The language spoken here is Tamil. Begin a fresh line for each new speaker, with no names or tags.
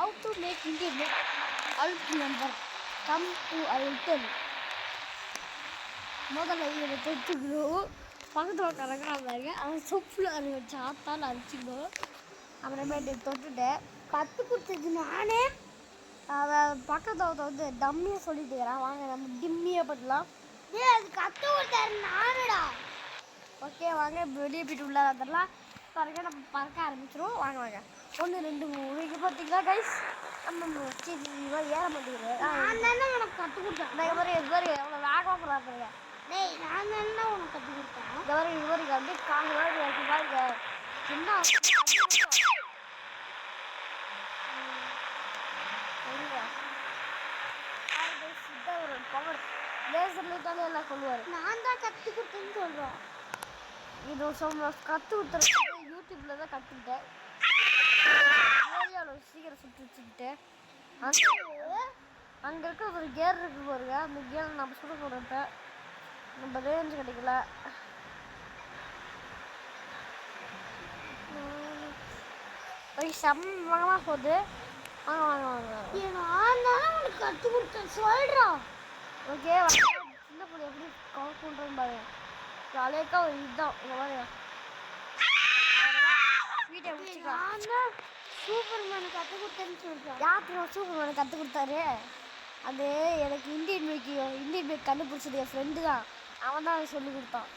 how to make Indian make alt number. Come to I will tell. முதல்ல இதை தொட்டுக்கணும். பக்கத்தில் கலக்கிறாங்க அவன் சொப்பில் அது வச்சு ஆத்தால் அரைச்சிக்கணும். அப்புறமேட்டு தொட்டுட்டேன். கற்றுக் கொடுத்தது நானே. அதை பக்கத்தில் வந்து டம்மியாக சொல்லிட்டு இருக்கிறான். வாங்க நம்ம டிம்மியாக பண்ணலாம். அது கற்றுக் கொடுத்தாரு நானுடா. ஓகே வாங்க வெளியே போய்ட்டு உள்ள வந்துடலாம். பாருங்க நம்ம பறக்க ஆரம்பிச்சிடும். வாங்க வாங்க 1 2 3 இங்கே பார்த்தீங்களா கைஸ் நம்ம ஏற மாட்டேங்கிறேன். நான் தானே உனக்கு கற்றுக் கொடுத்தேன். இந்த மாதிரி இது மாதிரி எவ்வளோ வேகமாக போகிறாங்க. டேய் நான் தானே உனக்கு கற்றுக் கொடுத்தேன். இந்த மாதிரி இது மாதிரி அப்படியே கால் மாதிரி பாருங்க சின்ன பவர் லேசர்ல தானே எல்லாம் சொல்லுவார். நான் தான் கற்றுக் கொடுத்தேன்னு சொல்கிறோம். இது கற்று கொடுத்துரு யூடியூப்ல தான் கற்றுக்கிட்டேன். ஏரியாவில் சீக்கிரம் சுற்றி வச்சுக்கிட்டேன். அங்கே இருக்க ஒரு கேர் இருக்கு பாருங்க. அந்த கேர் நம்ம சுட போடுறப்ப நம்ம ரேஞ்சு கிடைக்கல. செம்மமாக போகுது. வாங்க வாங்க வாங்க நான் தானே உனக்கு கற்றுக் கொடுத்தேன் சொல்கிறோம். ஓகே சின்ன பிள்ளை எப்படி கவர் பண்ணுறேன்னு பாருங்க. அலையக்கா ஒரு இதுதான் இங்கே பாருங்க. வீட்டை முடிச்சுக்கலாம். சூப்பர்மேனு கற்றுக் கொடுத்தேன்னு சொல்கிறேன். யாருக்கு சூப்பர்மேனு கற்றுக் கொடுத்தாரு? அது எனக்கு இந்தியன் மேக் கண்டுபிடிச்சது என் ஃப்ரெண்டு தான். அவன் தான் அதை சொல்லி கொடுத்தான்.